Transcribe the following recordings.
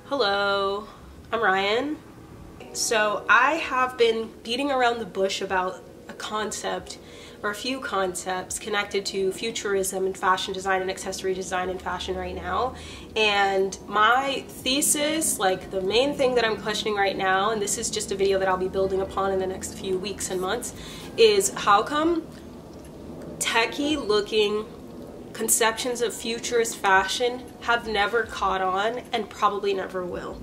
Hello, I'm Ryan. So I have been beating around the bush about a concept or a few concepts connected to futurism and fashion design and accessory design in fashion right now. And my thesis, like the main thing that I'm questioning right now, and this is just a video that I'll be building upon in the next few weeks and months, is how come techie looking conceptions of futurist fashion have never caught on and probably never will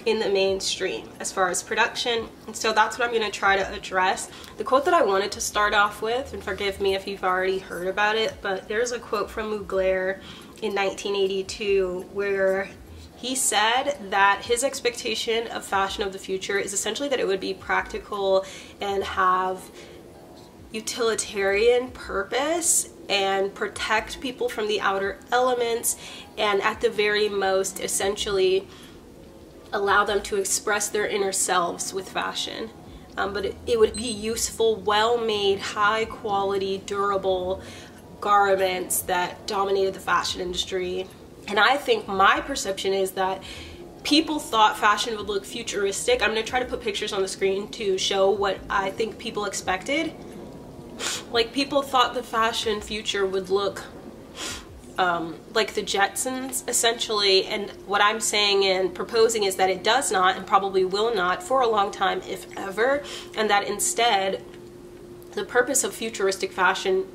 in the mainstream as far as production. And so that's what I'm going to try to address. The quote that I wanted to start off with, and forgive me if you've already heard about it, but there's a quote from Mugler in 1982 where he said that his expectation of fashion of the future is essentially that it would be practical and have utilitarian purpose and protect people from the outer elements, and at the very most essentially allow them to express their inner selves with fashion. But it would be useful, well-made, high-quality, durable garments that dominated the fashion industry. And I think my perception is that people thought fashion would look futuristic. I'm going to try to put pictures on the screen to show what I think people expected. Like, people thought the fashion future would look like the Jetsons, essentially, and what I'm saying and proposing is that it does not and probably will not for a long time, if ever, and that instead the purpose of futuristic fashion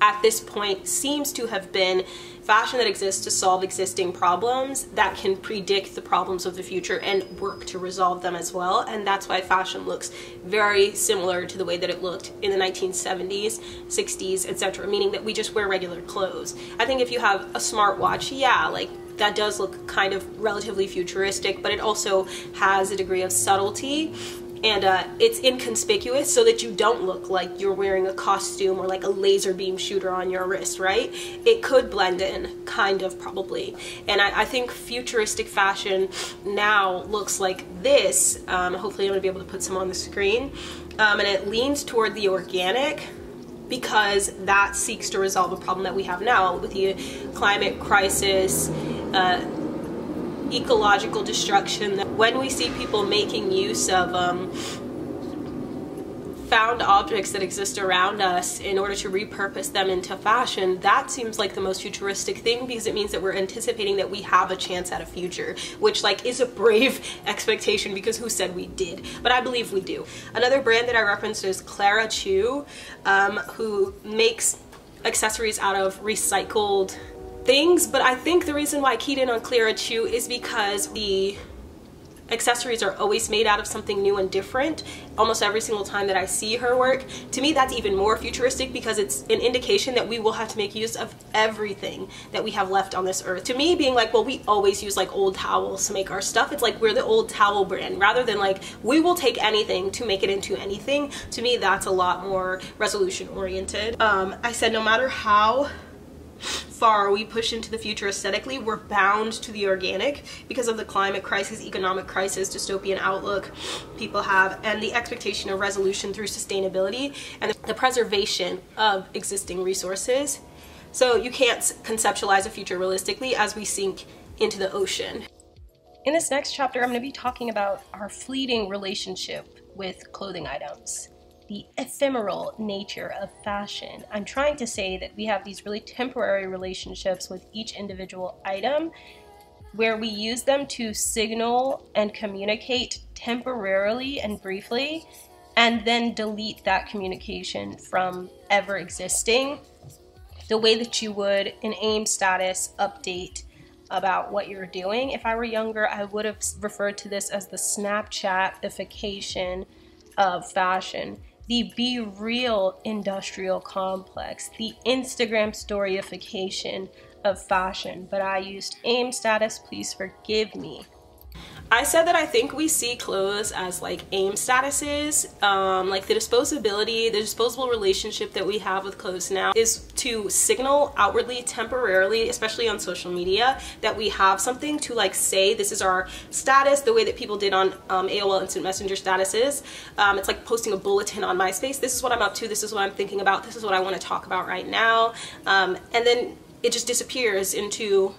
at this point seems to have been fashion that exists to solve existing problems that can predict the problems of the future and work to resolve them as well. And that's why fashion looks very similar to the way that it looked in the 1970s, 60s, etc., meaning that we just wear regular clothes. I think if you have a smartwatch, yeah, like that does look kind of relatively futuristic, but it also has a degree of subtlety. And it's inconspicuous so that you don't look like you're wearing a costume or like a laser beam shooter on your wrist, right? It could blend in, kind of, probably. And I think futuristic fashion now looks like this. Hopefully I'm gonna be able to put some on the screen. And it leans toward the organic because that seeks to resolve a problem that we have now with the climate crisis, ecological destruction. When we see people making use of found objects that exist around us in order to repurpose them into fashion, that seems like the most futuristic thing because it means that we're anticipating that we have a chance at a future, which like is a brave expectation because who said we did? But I believe we do. Another brand that I referenced is Clara Chu, who makes accessories out of recycled things, but I think the reason why I keyed in on Clara Chu is because the accessories are always made out of something new and different almost every single time that I see her work. To me, that's even more futuristic because it's an indication that we will have to make use of everything that we have left on this earth. To me, being like, well, we always use like old towels to make our stuff, it's like we're the old towel brand rather than like we will take anything to make it into anything. To me, that's a lot more resolution oriented. I said no matter how far we push into the future aesthetically, we're bound to the organic because of the climate crisis, economic crisis, dystopian outlook people have, and the expectation of resolution through sustainability and the preservation of existing resources. So you can't conceptualize a future realistically as we sink into the ocean. In this next chapter, I'm going to be talking about our fleeting relationship with clothing items, the ephemeral nature of fashion. I'm trying to say that we have these really temporary relationships with each individual item where we use them to signal and communicate temporarily and briefly, and then delete that communication from ever existing, the way that you would an AIM status update about what you're doing. If I were younger, I would have referred to this as the Snapchatification of fashion, the Be Real industrial complex, the Instagram storyification of fashion, but I used AIM status, please forgive me. I said that I think we see clothes as like AIM statuses, like the disposability, the disposable relationship that we have with clothes now is to signal outwardly, temporarily, especially on social media, that we have something to like say this is our status, the way that people did on AOL Instant Messenger statuses. It's like posting a bulletin on MySpace. This is what I'm up to, this is what I'm thinking about, this is what I want to talk about right now. And then it just disappears into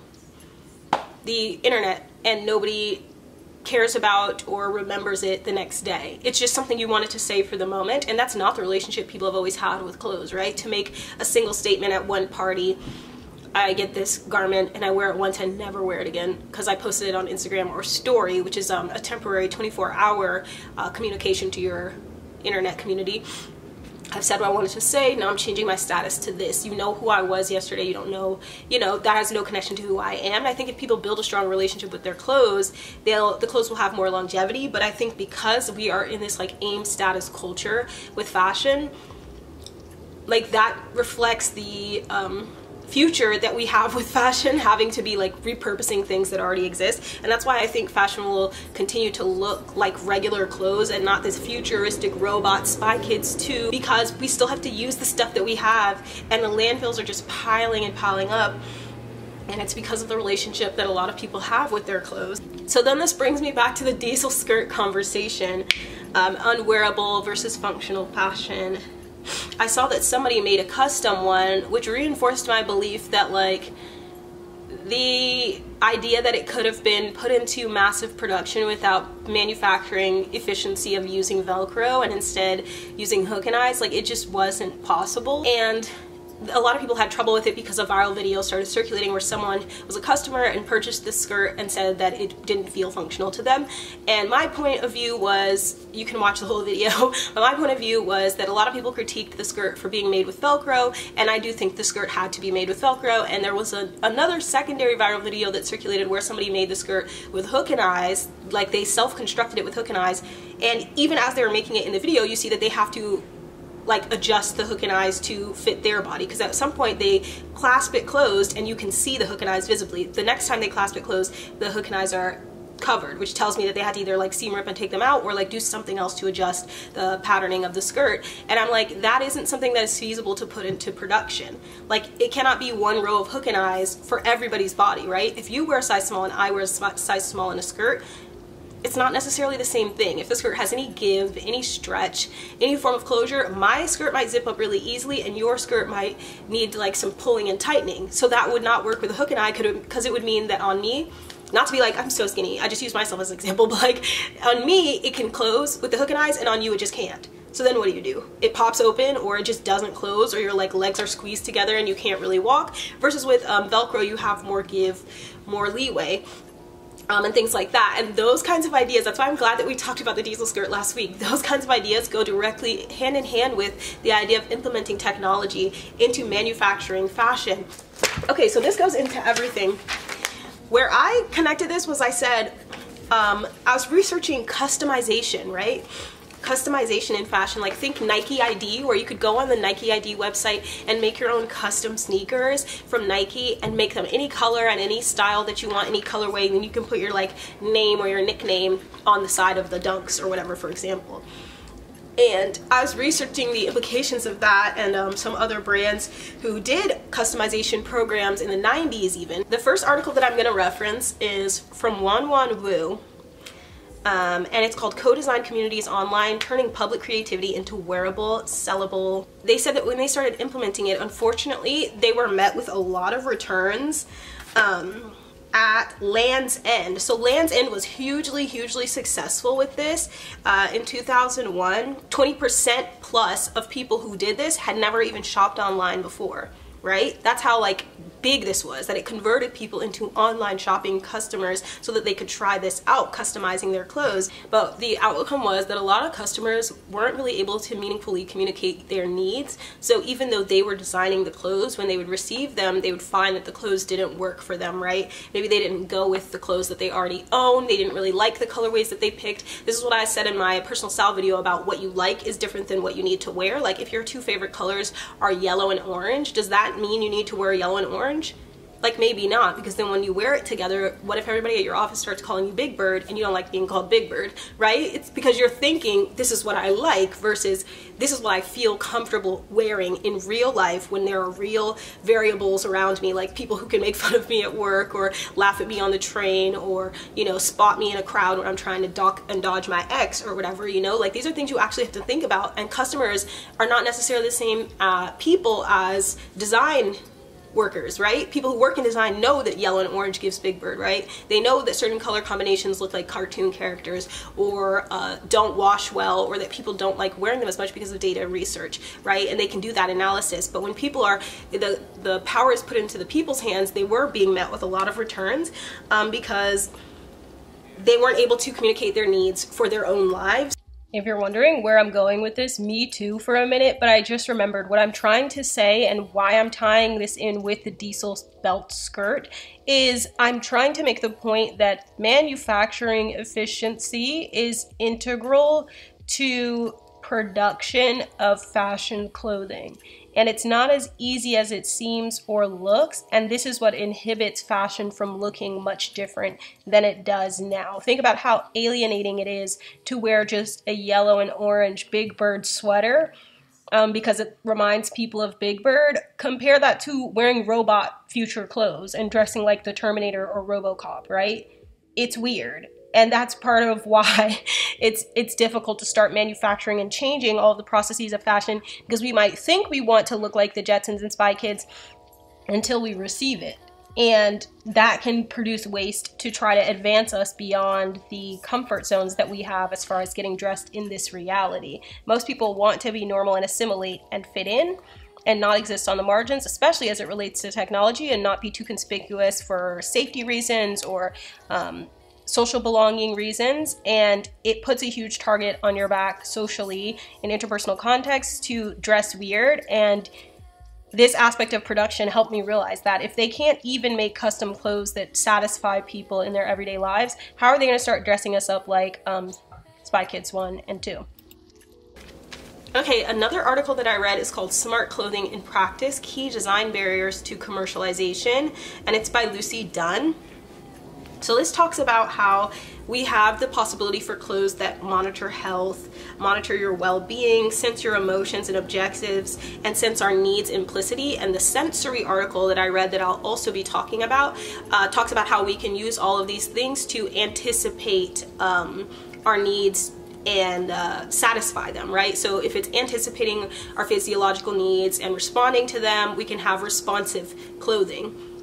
the internet and nobody cares about or remembers it the next day. It's just something you wanted to say for the moment, and that's not the relationship people have always had with clothes, right? To make a single statement at one party, I get this garment and I wear it once and never wear it again because I posted it on Instagram or story, which is a temporary 24-hour communication to your internet community. I've said what I wanted to say, now I'm changing my status to this. You know who I was yesterday, you don't know, you know, that has no connection to who I am. And I think if people build a strong relationship with their clothes, the clothes will have more longevity. But I think because we are in this like aim status culture with fashion, like that reflects the future that we have with fashion having to be like repurposing things that already exist. And that's why I think fashion will continue to look like regular clothes and not this futuristic robot Spy Kids 2, because we still have to use the stuff that we have and the landfills are just piling and piling up. And it's because of the relationship that a lot of people have with their clothes. So then this brings me back to the diesel skirt conversation, unwearable versus functional fashion. I saw that somebody made a custom one, which reinforced my belief that like the idea that it could have been put into massive production without manufacturing efficiency of using Velcro and instead using hook and eyes, like it just wasn't possible. And a lot of people had trouble with it because a viral video started circulating where someone was a customer and purchased this skirt and said that it didn't feel functional to them. And my point of view was, you can watch the whole video, but my point of view was that a lot of people critiqued the skirt for being made with Velcro, and I do think the skirt had to be made with Velcro. And there was another secondary viral video that circulated where somebody made the skirt with hook and eyes, like they self-constructed it with hook and eyes, and even as they were making it in the video, you see that they have to like adjust the hook and eyes to fit their body, because at some point they clasp it closed and you can see the hook and eyes visibly. The next time they clasp it closed, the hook and eyes are covered, which tells me that they had to either like seam rip and take them out or like do something else to adjust the patterning of the skirt. And I'm like, that isn't something that is feasible to put into production. Like it cannot be one row of hook and eyes for everybody's body, right? If you wear a size small and I wear a size small in a skirt, it's not necessarily the same thing. If the skirt has any give, any stretch, any form of closure, my skirt might zip up really easily and your skirt might need like some pulling and tightening. So that would not work with a hook and eye, because it would mean that on me, not to be like, I'm so skinny, I just use myself as an example, but like on me, it can close with the hook and eyes and on you it just can't. So then what do? It pops open or it just doesn't close, or your like legs are squeezed together and you can't really walk. Versus with Velcro, you have more give, more leeway. And things like that. And those kinds of ideas, that's why I'm glad that we talked about the diesel skirt last week. Those kinds of ideas go directly hand in hand with the idea of implementing technology into manufacturing fashion. Okay, so this goes into everything. Where I connected this was, I said, I was researching customization, right? Customization in fashion, like think Nike ID, where you could go on the Nike ID website and make your own custom sneakers from Nike and make them any color and any style that you want, any colorway, and then you can put your like name or your nickname on the side of the Dunks or whatever, for example. And I was researching the implications of that and some other brands who did customization programs in the 90s even. The first article that I'm going to reference is from Wu. And it's called Co-Design Communities Online, Turning Public Creativity into Wearable, Sellable. They said that when they started implementing it, unfortunately, they were met with a lot of returns at Land's End. So Land's End was hugely successful with this. In 2001, 20% plus of people who did this had never even shopped online before, right? That's how like big this was, that it converted people into online shopping customers so that they could try this out, customizing their clothes. But the outcome was that a lot of customers weren't really able to meaningfully communicate their needs. So even though they were designing the clothes, when they would receive them, they would find that the clothes didn't work for them, right? Maybe they didn't go with the clothes that they already own. They didn't really like the colorways that they picked. This is what I said in my personal style video about what you like is different than what you need to wear. Like if your two favorite colors are yellow and orange, does that mean you need to wear yellow and orange? Like maybe not, because then when you wear it together, what if everybody at your office starts calling you Big Bird and you don't like being called Big Bird, right? It's because you're thinking this is what I like versus this is what I feel comfortable wearing in real life when there are real variables around me, like people who can make fun of me at work or laugh at me on the train or, you know, spot me in a crowd when I'm trying to duck and dodge my ex or whatever, you know? Like these are things you actually have to think about, and customers are not necessarily the same people as design workers, right? People who work in design know that yellow and orange gives Big Bird, right? They know that certain color combinations look like cartoon characters, or don't wash well, or that people don't like wearing them as much because of data and research, right? And they can do that analysis. But when people are, the power is put into the people's hands, they were being met with a lot of returns because they weren't able to communicate their needs for their own lives. If you're wondering where I'm going with this, me too for a minute, but I just remembered what I'm trying to say and why I'm tying this in with the diesel belt skirt is I'm trying to make the point that manufacturing efficiency is integral to production of fashion clothing. And it's not as easy as it seems or looks, and this is what inhibits fashion from looking much different than it does now. Think about how alienating it is to wear just a yellow and orange Big Bird sweater because it reminds people of Big Bird. Compare that to wearing robot future clothes and dressing like the Terminator or RoboCop, right? It's weird. And that's part of why it's difficult to start manufacturing and changing all of the processes of fashion, because we might think we want to look like the Jetsons and Spy Kids until we receive it. And that can produce waste to try to advance us beyond the comfort zones that we have as far as getting dressed in this reality. Most people want to be normal and assimilate and fit in and not exist on the margins, especially as it relates to technology, and not be too conspicuous for safety reasons or social belonging reasons. And it puts a huge target on your back socially in interpersonal contexts to dress weird. And this aspect of production helped me realize that if they can't even make custom clothes that satisfy people in their everyday lives, how are they going to start dressing us up like Spy Kids 1 and 2? Okay, another article that I read is called Smart Clothing in Practice, Key Design Barriers to Commercialization, and it's by Lucy Dunn. So this talks about how we have the possibility for clothes that monitor health, monitor your well-being, sense your emotions and objectives, and sense our needs implicitly. And the Scentsory article that I read that I'll also be talking about talks about how we can use all of these things to anticipate our needs and satisfy them, right? So if it's anticipating our physiological needs and responding to them, we can have responsive clothing,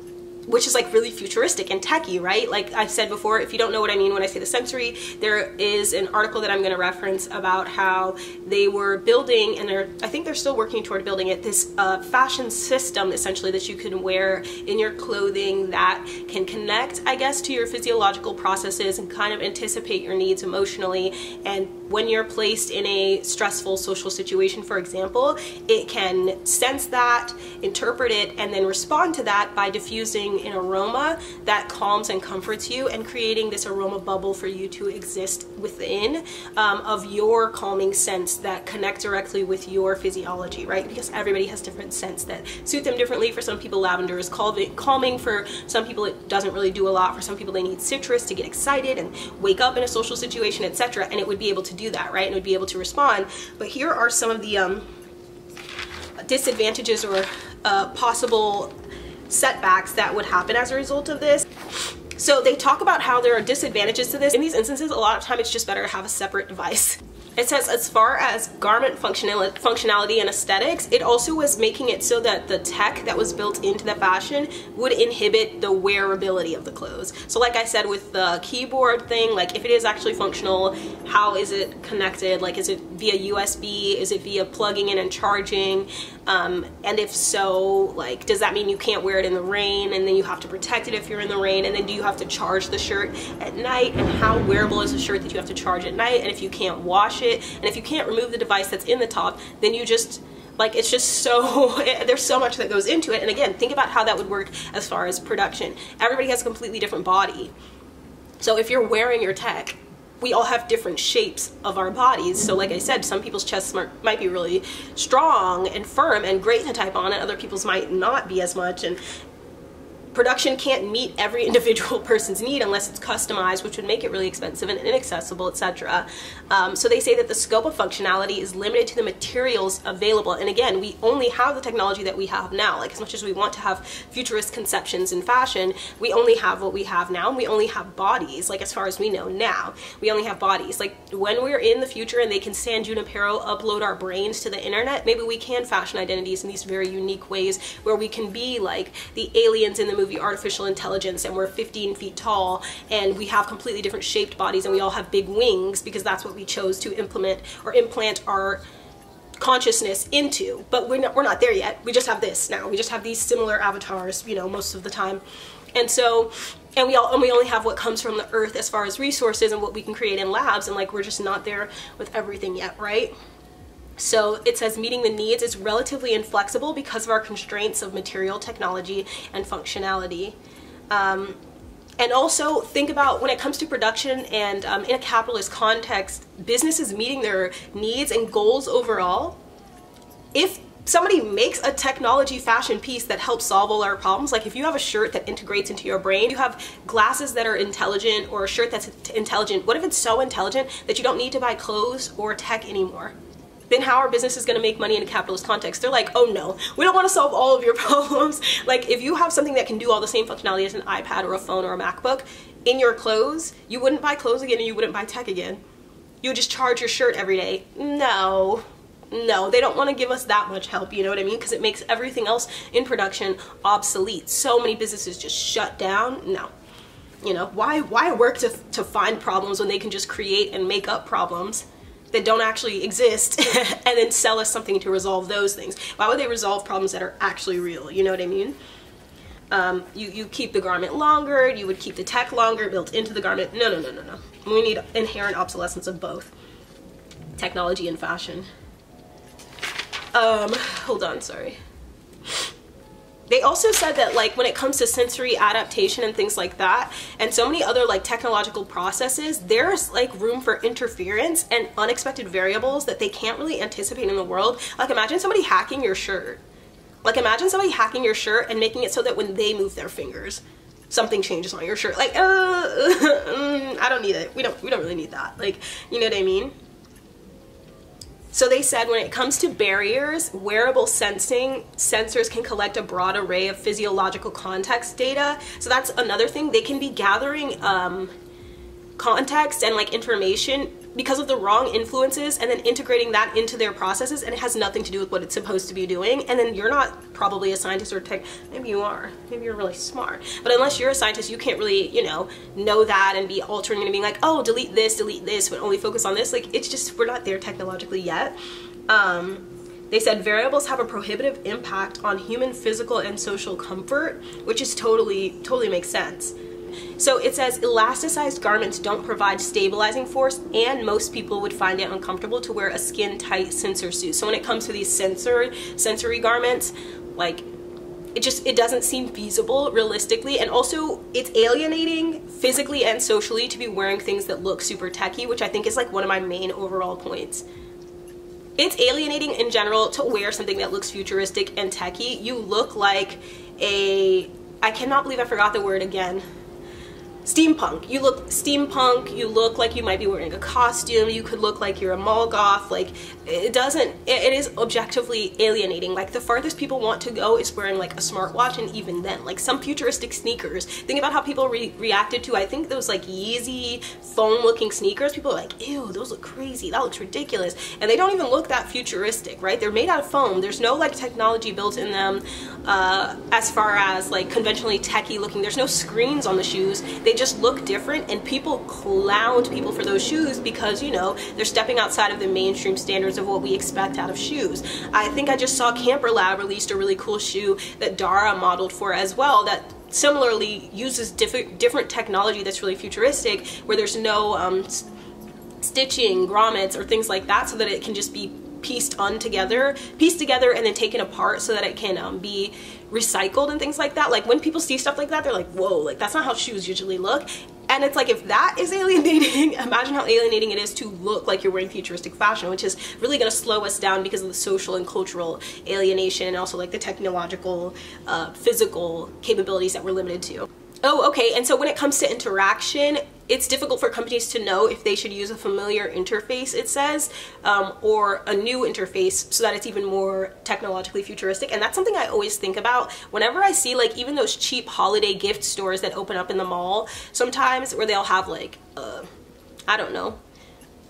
which is like really futuristic and techy, right? Like I've said before, if you don't know what I mean when I say the Scentsory, there is an article that I'm going to reference about how they were building, and I think they're still working toward building it, this fashion system essentially that you can wear in your clothing that can connect, I guess, to your physiological processes and kind of anticipate your needs emotionally. And when you're placed in a stressful social situation, for example, it can sense that, interpret it, and then respond to that by diffusing an aroma that calms and comforts you and creating this aroma bubble for you to exist within of your calming scents that connect directly with your physiology, right? Because everybody has different scents that suit them differently. For some people, lavender is calming. For some people, it doesn't really do a lot. For some people, they need citrus to get excited and wake up in a social situation, etc. And it would be able to do that, right? And it would be able to respond. But here are some of the disadvantages or possible setbacks that would happen as a result of this. So they talk about how there are disadvantages to this. In these instances, a lot of time it's just better to have a separate device. It says as far as garment functionality and aesthetics, it also was making it so that the tech that was built into the fashion would inhibit the wearability of the clothes. So like I said with the keyboard thing, like if it is actually functional, how is it connected? Like is it via USB? Is it via plugging in and charging? And if so, like does that mean you can't wear it in the rain and then you have to protect it if you're in the rain? And then do you have to charge the shirt at night? And how wearable is a shirt that you have to charge at night? And if you can't wash it, and if you can't remove the device that's in the top, then you just, like, it's just so, there's so much that goes into it. And again, think about how that would work as far as production. Everybody has a completely different body. So if you're wearing your tech, we all have different shapes of our bodies. So like I said, some people's chests might be really strong and firm and great to type on, and other people's might not be as much. And production can't meet every individual person's need unless it's customized, which would make it really expensive and inaccessible, etc. So they say that the scope of functionality is limited to the materials available. And again, we only have the technology that we have now. Like, as much as we want to have futurist conceptions in fashion, we only have what we have now, and we only have bodies. Like, as far as we know now, we only have bodies. Like, when we're in the future and they can San Junipero upload our brains to the internet, maybe we can fashion identities in these very unique ways where we can be like the aliens in the movie Artificial Intelligence, and we're 15 feet tall and we have completely different shaped bodies and we all have big wings because that's what we chose to implement or implant our consciousness into. But we're not there yet. We just have this now. We just have these similar avatars, you know, most of the time. And so, and we only have what comes from the earth as far as resources and what we can create in labs, and like, we're just not there with everything yet, right? So it says meeting the needs is relatively inflexible because of our constraints of material, technology, and functionality. And also think about when it comes to production and in a capitalist context, businesses meeting their needs and goals overall. If somebody makes a technology fashion piece that helps solve all our problems, like if you have a shirt that integrates into your brain, you have glasses that are intelligent, or a shirt that's intelligent, what if it's so intelligent that you don't need to buy clothes or tech anymore? Then how are businesses going to make money in a capitalist context? They're like, oh no, we don't want to solve all of your problems. Like, if you have something that can do all the same functionality as an iPad or a phone or a MacBook in your clothes, you wouldn't buy clothes again and you wouldn't buy tech again. You would just charge your shirt every day. No, they don't want to give us that much help, you know what I mean? Because it makes everything else in production obsolete. So many businesses just shut down. No. You know, why work to find problems when they can just create and make up problems that don't actually exist and then sell us something to resolve those things? Why would they resolve problems that are actually real? You know what I mean? You keep the garment longer, you would keep the tech longer built into the garment. No. We need inherent obsolescence of both technology and fashion. Hold on, sorry. They also said that, like, when it comes to sensory adaptation and things like that, and so many other like technological processes, there's like room for interference and unexpected variables that they can't really anticipate in the world. Like, imagine somebody hacking your shirt. Like, imagine somebody hacking your shirt and making it so that when they move their fingers, something changes on your shirt. Like, I don't need it. We don't really need that. Like, you know what I mean? So they said when it comes to barriers, wearable sensors can collect a broad array of physiological context data. So that's another thing. They can be gathering context and like information because of the wrong influences and then integrating that into their processes, and it has nothing to do with what it's supposed to be doing. And then you're not probably a scientist or tech, maybe you are, maybe you're really smart, but unless you're a scientist, you can't really, you know that and be altering and being like, oh, delete this, but only focus on this. Like, it's just, we're not there technologically yet. They said variables have a prohibitive impact on human physical and social comfort, which is totally makes sense. So it says elasticized garments don't provide stabilizing force, and most people would find it uncomfortable to wear a skin-tight sensor suit. So when it comes to these sensory garments, like, it doesn't seem feasible realistically, and also it's alienating physically and socially to be wearing things that look super techy, which I think is like one of my main overall points. It's alienating in general to wear something that looks futuristic and techy. You look like I cannot believe I forgot the word again. Steampunk. You look steampunk, you look like you might be wearing a costume, you could look like you're a mall goth. Like, it is objectively alienating. Like, the farthest people want to go is wearing like a smartwatch, and even then, like some futuristic sneakers. Think about how people reacted to, I think, those like Yeezy foam looking sneakers. People are like, ew, those look crazy, that looks ridiculous. And they don't even look that futuristic, right? They're made out of foam. There's no like technology built in them as far as like conventionally techy looking. There's no screens on the shoes. They just look different, and people clowned people for those shoes because, you know, they're stepping outside of the mainstream standards of what we expect out of shoes. I think I just saw Camper Lab released a really cool shoe that Dara modeled for as well, that similarly uses different technology that's really futuristic, where there's no stitching, grommets, or things like that, so that it can just be pieced together and then taken apart so that it can be recycled and things like that. Like, when people see stuff like that, they're like, whoa, like, that's not how shoes usually look. And it's like, if that is alienating, imagine how alienating it is to look like you're wearing futuristic fashion, which is really going to slow us down because of the social and cultural alienation, and also like the technological, physical capabilities that we're limited to. Oh, okay, and so when it comes to interaction, it's difficult for companies to know if they should use a familiar interface, it says, or a new interface so that it's even more technologically futuristic. And that's something I always think about whenever I see like even those cheap holiday gift stores that open up in the mall sometimes, where they'll have like, I don't know,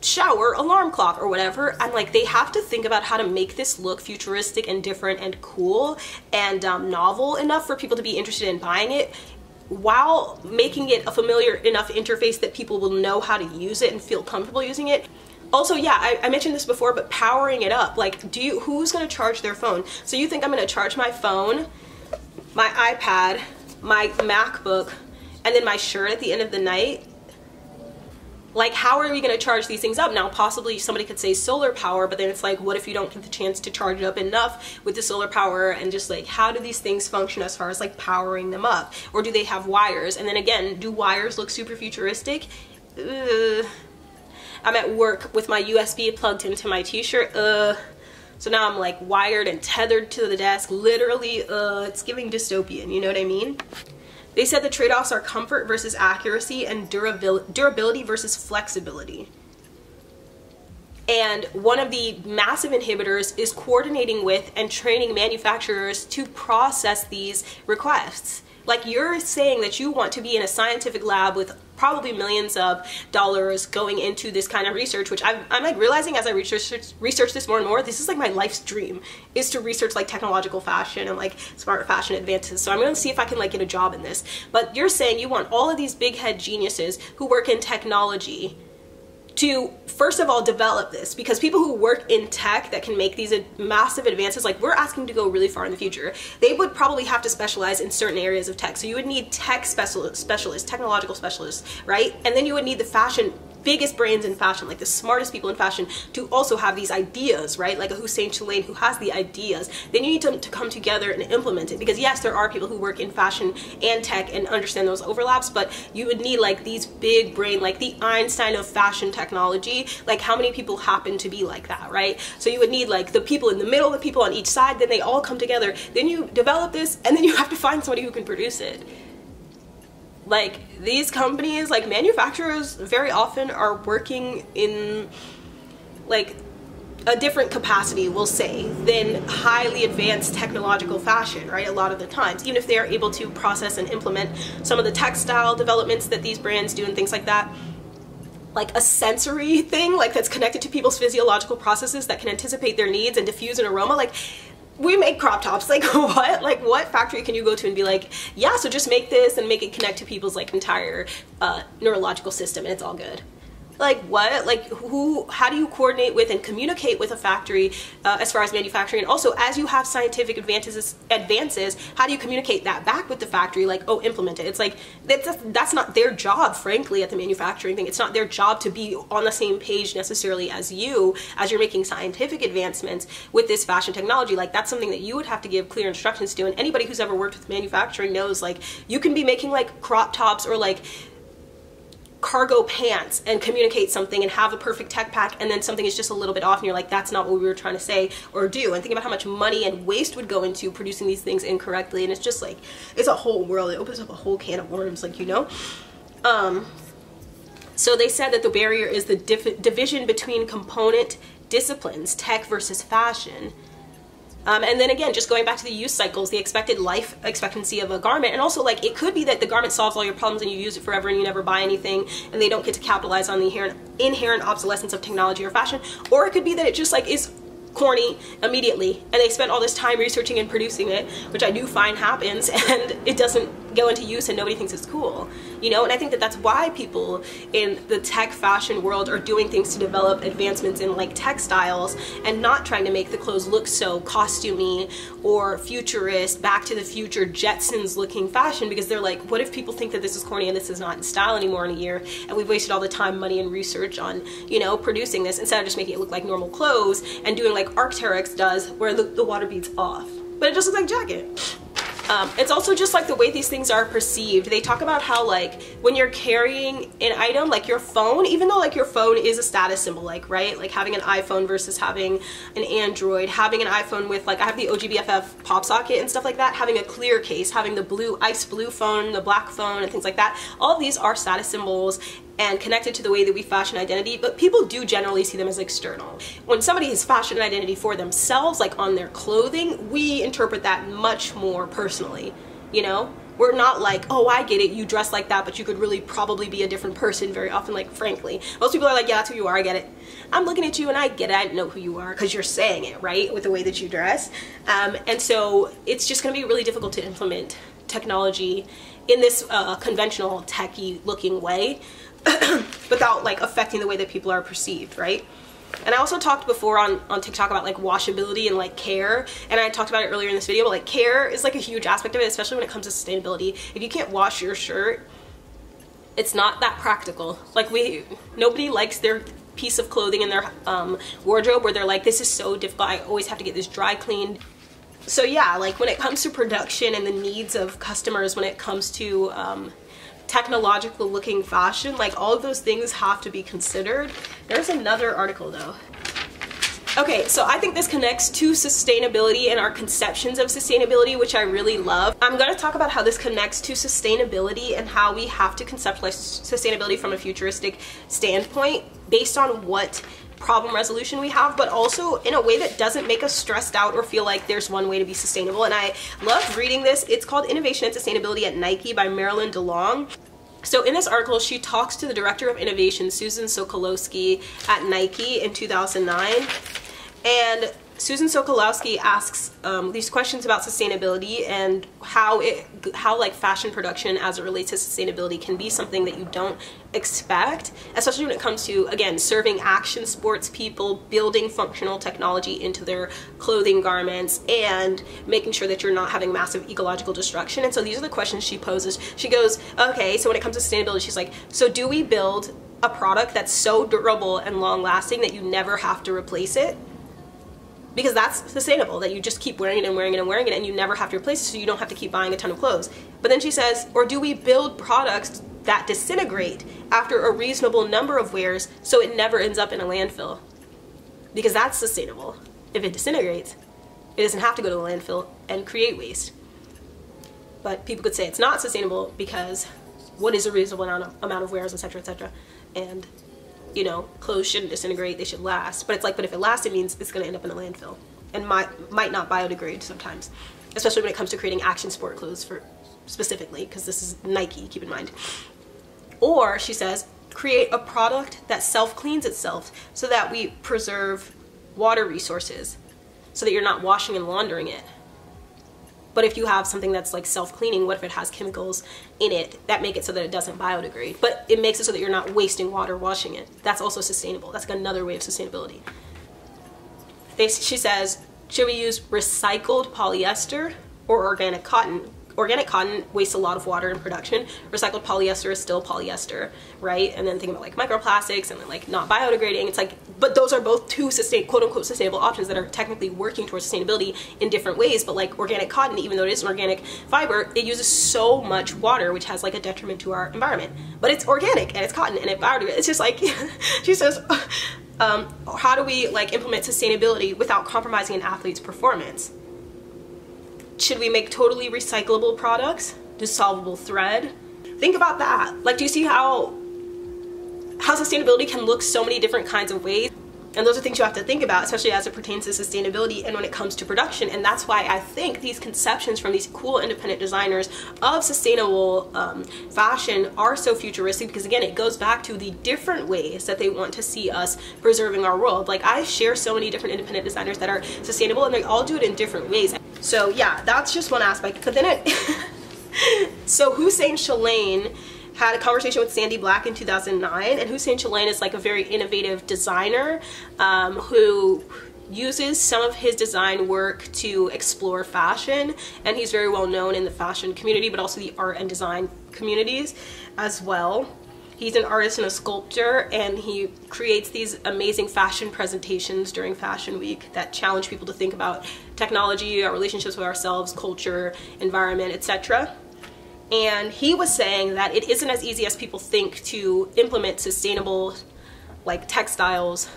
shower alarm clock or whatever. I'm like, they have to think about how to make this look futuristic and different and cool and novel enough for people to be interested in buying it, while making it a familiar enough interface that people will know how to use it and feel comfortable using it. Also, yeah, I mentioned this before, but powering it up, like, who's gonna charge their phone? So you think I'm gonna charge my phone, my iPad, my MacBook, and then my shirt at the end of the night? Like, how are we going to charge these things up? Now, possibly somebody could say solar power, but then it's like, what if you don't get the chance to charge it up enough with the solar power? And just like, how do these things function as far as like powering them up? Or do they have wires? And then again, do wires look super futuristic? I'm at work with my USB plugged into my t-shirt. So now I'm like wired and tethered to the desk. Literally, it's giving dystopian, you know what I mean? They said the trade-offs are comfort versus accuracy and durability versus flexibility. And one of the massive inhibitors is coordinating with and training manufacturers to process these requests. Like, you're saying that you want to be in a scientific lab with probably millions of dollars going into this kind of research, which I'm like realizing as I research this more and more, this is like my life's dream, is to research like technological fashion and like smart fashion advances. So I'm gonna see if I can like get a job in this. But you're saying you want all of these big head geniuses who work in technology to first of all develop this, because people who work in tech that can make these massive advances, like we're asking to go really far in the future, they would probably have to specialize in certain areas of tech. So you would need tech specialists, technological specialists, right? And then you would need the fashion, biggest brains in fashion, like the smartest people in fashion, to also have these ideas, right? Like a Hussein Chalayan who has the ideas. Then you need them to come together and implement it, because yes, there are people who work in fashion and tech and understand those overlaps, but you would need like these big brain, like the Einstein of fashion technology. Like, how many people happen to be like that, right? So you would need like the people in the middle, the people on each side, then they all come together, then you develop this, and then you have to find somebody who can produce it. Like, these companies, like manufacturers, very often are working in like a different capacity, we'll say, than highly advanced technological fashion, right? A lot of the times, even if they are able to process and implement some of the textile developments that these brands do and things like that, like a sensory thing, like that's connected to people's physiological processes that can anticipate their needs and diffuse an aroma. Like, we make crop tops, like what? Like, what factory can you go to and be like, yeah, so just make this and make it connect to people's like entire neurological system and it's all good? Like, what? Like, how do you coordinate with and communicate with a factory as far as manufacturing? And also, as you have scientific advances, how do you communicate that back with the factory? Like, oh, implement it. It's like, that's not their job, frankly, at the manufacturing thing. It's not their job to be on the same page necessarily as you're making scientific advancements with this fashion technology. Like, that's something that you would have to give clear instructions to. And anybody who's ever worked with manufacturing knows, like, you can be making like crop tops or like cargo pants and communicate something and have a perfect tech pack, and then something is just a little bit off and you're like, that's not what we were trying to say or do. And think about how much money and waste would go into producing these things incorrectly, and it's just like, it's a whole world. It opens up a whole can of worms, like, you know. So they said that the barrier is the division between component disciplines, tech versus fashion. And then again, just going back to the use cycles, the expected life expectancy of a garment. And also, like, it could be that the garment solves all your problems and you use it forever and you never buy anything and they don't get to capitalize on the inherent obsolescence of technology or fashion. Or it could be that it just like is corny immediately and they spent all this time researching and producing it, which I do find happens, and it doesn't go into use and nobody thinks it's cool, you know. And I think that that's why people in the tech fashion world are doing things to develop advancements in like textiles and not trying to make the clothes look so costumey or futurist, Back to the Future, Jetsons looking fashion, because they're like, what if people think that this is corny and this is not in style anymore in a year, and we've wasted all the time, money, and research on, you know, producing this, instead of just making it look like normal clothes and doing like Arc'teryx does, where the water beads off, but it just looks like a jacket. It's also just like the way these things are perceived. They talk about how like when you're carrying an item like your phone, even though like your phone is a status symbol, like, right, like having an iPhone versus having an Android, having an iPhone with like, I have the OGBFF pop socket and stuff like that, having a clear case, having the blue ice blue phone, the black phone and things like that. All of these are status symbols and connected to the way that we fashion identity, but people do generally see them as external. When somebody has fashion identity for themselves, like on their clothing, we interpret that much more personally, you know? We're not like, oh, I get it, you dress like that, but you could really probably be a different person very often, like, frankly. Most people are like, yeah, that's who you are, I get it. I'm looking at you and I get it, I know who you are, because you're saying it, right, with the way that you dress. And so it's just gonna be really difficult to implement technology in this conventional techie looking way without like affecting the way that people are perceived, right? And I also talked before on TikTok about like washability and like care, and I talked about it earlier in this video, but like care is like a huge aspect of it, especially when it comes to sustainability. If you can't wash your shirt, it's not that practical. Like nobody likes their piece of clothing in their wardrobe where they're like, this is so difficult, I always have to get this dry cleaned. So yeah, like when it comes to production and the needs of customers, when it comes to technological looking fashion, like all of those things have to be considered. There's another article though. Okay, so I think this connects to sustainability and our conceptions of sustainability, which I really love. I'm going to talk about how this connects to sustainability and how we have to conceptualize sustainability from a futuristic standpoint based on what problem resolution we have, but also in a way that doesn't make us stressed out or feel like there's one way to be sustainable. And I love reading this. It's called Innovation and Sustainability at Nike by Marilyn DeLong. So in this article, she talks to the director of innovation, Susan Sokolowski at Nike in 2009. And Susan Sokolowski asks these questions about sustainability and how like fashion production as it relates to sustainability can be something that you don't expect, especially when it comes to, again, serving action sports people, building functional technology into their clothing garments, and making sure that you're not having massive ecological destruction. And so these are the questions she poses. She goes, okay, so when it comes to sustainability, she's like, so do we build a product that's so durable and long lasting that you never have to replace it? Because that's sustainable, that you just keep wearing it and wearing it and wearing it and you never have to replace it, so you don't have to keep buying a ton of clothes. But then she says, or do we build products that disintegrate after a reasonable number of wears so it never ends up in a landfill? Because that's sustainable. If it disintegrates, it doesn't have to go to the landfill and create waste. But people could say it's not sustainable because what is a reasonable amount of wears, etc., etc. And you know, clothes shouldn't disintegrate, they should last. But it's like, but if it lasts, it means it's gonna end up in a landfill and might not biodegrade sometimes, especially when it comes to creating action sport clothes for specifically, because this is Nike, keep in mind. Or she says, create a product that self-cleans itself so that we preserve water resources so that you're not washing and laundering it. But if you have something that's like self-cleaning, what if it has chemicals in it that make it so that it doesn't biodegrade? But it makes it so that you're not wasting water washing it. That's also sustainable. That's like another way of sustainability. She says, should we use recycled polyester or organic cotton? Organic cotton wastes a lot of water in production. Recycled polyester is still polyester, right? And then think about like microplastics and then like not biodegrading. It's like, but those are both two quote unquote sustainable options that are technically working towards sustainability in different ways. But like organic cotton, even though it is an organic fiber, it uses so much water, which has like a detriment to our environment. But it's organic and it's cotton and it biodegrades. It's just like, she says, how do we like implement sustainability without compromising an athlete's performance? Should we make totally recyclable products? Dissolvable thread? Think about that. Like, do you see how sustainability can look so many different kinds of ways? And those are things you have to think about, especially as it pertains to sustainability and when it comes to production. And that's why I think these conceptions from these cool independent designers of sustainable fashion are so futuristic, because again, it goes back to the different ways that they want to see us preserving our world. Like, I share so many different independent designers that are sustainable and they all do it in different ways. So yeah, that's just one aspect. But then so Hussein Chalayan had a conversation with Sandy Black in 2009, and Hussein Chalayan is like a very innovative designer who uses some of his design work to explore fashion, and he's very well known in the fashion community, but also the art and design communities as well. He's an artist and a sculptor, and he creates these amazing fashion presentations during Fashion Week that challenge people to think about technology, our relationships with ourselves, culture, environment, etc. And he was saying that it isn't as easy as people think to implement sustainable like textiles,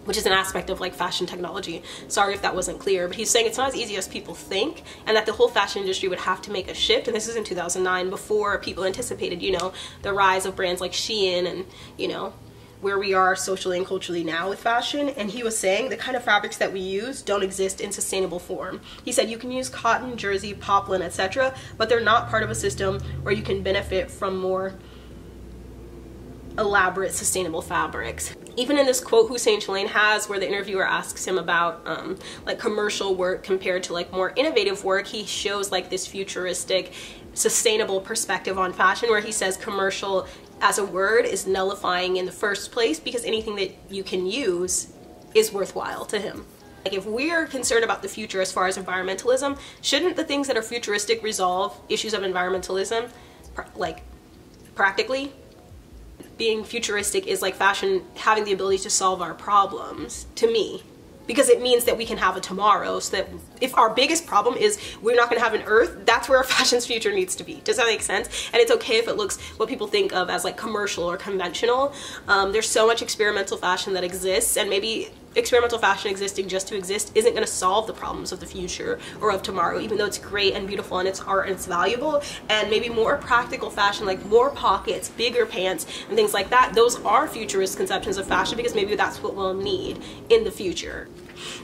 which is an aspect of like fashion technology. Sorry if that wasn't clear, but he's saying it's not as easy as people think, and that the whole fashion industry would have to make a shift. And this is in 2009, before people anticipated, you know, the rise of brands like Shein and, you know, where we are socially and culturally now with fashion. And he was saying the kind of fabrics that we use don't exist in sustainable form. He said you can use cotton, jersey, poplin, etc., but they're not part of a system where you can benefit from more elaborate sustainable fabrics. Even in this quote Hussein Chalayan has, where the interviewer asks him about like commercial work compared to like more innovative work, he shows like this futuristic sustainable perspective on fashion, where he says commercial as a word is nullifying in the first place, because anything that you can use is worthwhile to him. Like, if we're concerned about the future as far as environmentalism, shouldn't the things that are futuristic resolve issues of environmentalism like practically? Being futuristic is like fashion having the ability to solve our problems, to me, because it means that we can have a tomorrow. So that if our biggest problem is we're not going to have an earth, that's where our fashion's future needs to be. Does that make sense? And it's okay if it looks what people think of as like commercial or conventional. There's so much experimental fashion that exists, and maybe experimental fashion existing just to exist isn't going to solve the problems of the future or of tomorrow, even though it's great and beautiful and it's art and it's valuable. And maybe more practical fashion, like more pockets, bigger pants, and things like that, those are futurist conceptions of fashion, because maybe that's what we'll need in the future.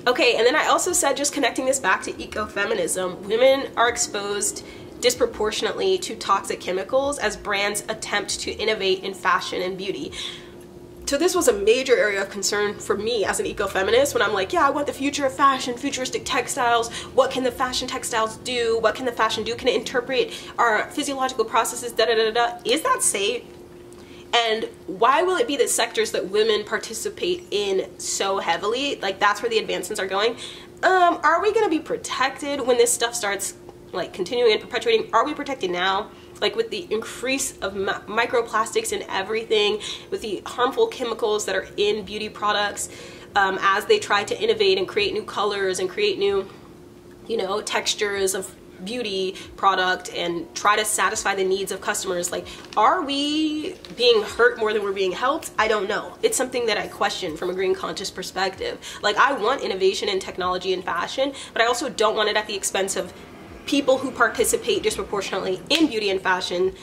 Okay, and then I also said, just connecting this back to ecofeminism, women are exposed disproportionately to toxic chemicals as brands attempt to innovate in fashion and beauty. So this was a major area of concern for me as an ecofeminist, when I'm like, yeah, I want the future of fashion, futuristic textiles. What can the fashion textiles do? What can the fashion do? Can it interpret our physiological processes? Da da da da. Is that safe? And why will it be that sectors that women participate in so heavily, like that's where the advancements are going? Are we going to be protected when this stuff starts like continuing and perpetuating? Are we protected now? Like with the increase of microplastics in everything, with the harmful chemicals that are in beauty products, as they try to innovate and create new colors and create new, you know, textures of beauty product and try to satisfy the needs of customers. Like, are we being hurt more than we're being helped? I don't know. It's something that I question from a green conscious perspective. Like, I want innovation in technology and fashion, but I also don't want it at the expense of people who participate disproportionately in beauty and fashion.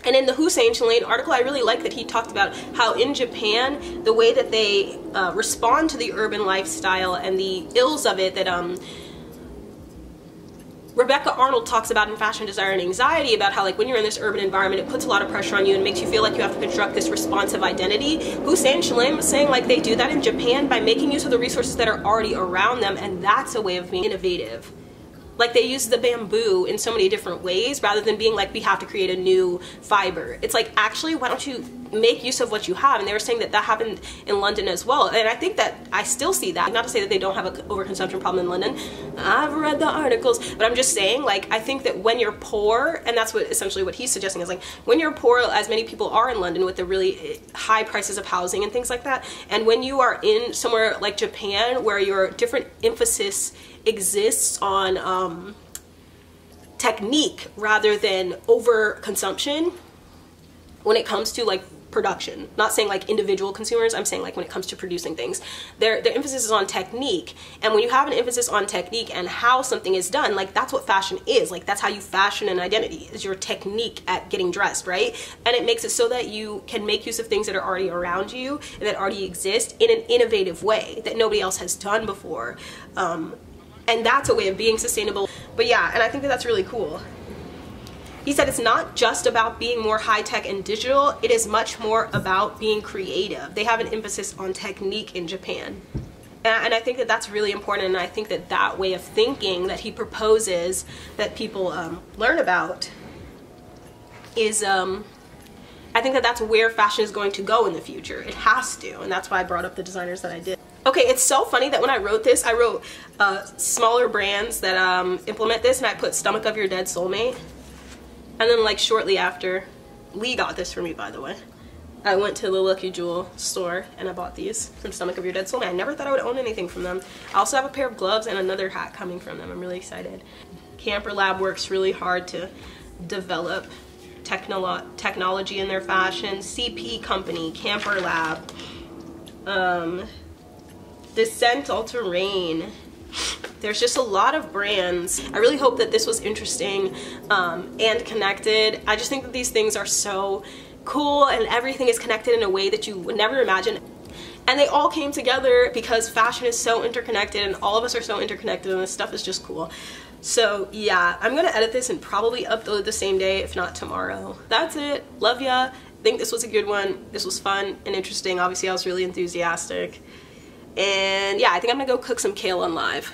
And in the Hussein Chalayan article, I really like that he talked about how in Japan, the way that they respond to the urban lifestyle and the ills of it that Rebecca Arnold talks about in Fashion Desire and Anxiety, about how like when you're in this urban environment, it puts a lot of pressure on you and makes you feel like you have to construct this responsive identity. Hussein Chalayan was saying like they do that in Japan by making use of the resources that are already around them, and that's a way of being innovative. Like, they use the bamboo in so many different ways rather than being like, we have to create a new fiber. It's like, actually, why don't you make use of what you have? And they were saying that that happened in London as well. And I think that I still see that. Not to say that they don't have an overconsumption problem in London. I've read the articles, but I'm just saying, like, I think that when you're poor, and that's what essentially what he's suggesting is like, when you're poor, as many people are in London with the really high prices of housing and things like that, and when you are in somewhere like Japan where your different emphasis exists on technique rather than overconsumption when it comes to like production. Not saying like individual consumers, I'm saying like when it comes to producing things. Their emphasis is on technique, and when you have an emphasis on technique and how something is done, like that's what fashion is. Like that's how you fashion an identity, is your technique at getting dressed, right? And it makes it so that you can make use of things that are already around you and that already exist in an innovative way that nobody else has done before. And that's a way of being sustainable. But yeah, and I think that that's really cool. He said it's not just about being more high-tech and digital, it is much more about being creative. They have an emphasis on technique in Japan. And I think that that's really important, and I think that that way of thinking that he proposes that people learn about is, I think that that's where fashion is going to go in the future. It has to, and that's why I brought up the designers that I did. Okay, it's so funny that when I wrote this, I wrote smaller brands that implement this, and I put Stomach of Your Dead Soulmate. And then like shortly after, Lee got this for me, by the way. I went to the Lucky Jewel store and I bought these from Stomach of Your Dead Soulmate. I never thought I would own anything from them. I also have a pair of gloves and another hat coming from them. I'm really excited. Camper Lab works really hard to develop technology in their fashion. CP Company, Camper Lab, Descent All Terrain. There's just a lot of brands. I really hope that this was interesting and connected. I just think that these things are so cool and everything is connected in a way that you would never imagine. And they all came together because fashion is so interconnected and all of us are so interconnected and this stuff is just cool. So yeah, I'm gonna edit this and probably upload the same day, if not tomorrow. That's it. Love ya. I think this was a good one. This was fun and interesting. Obviously I was really enthusiastic. And yeah, I think I'm gonna go cook some kale on live.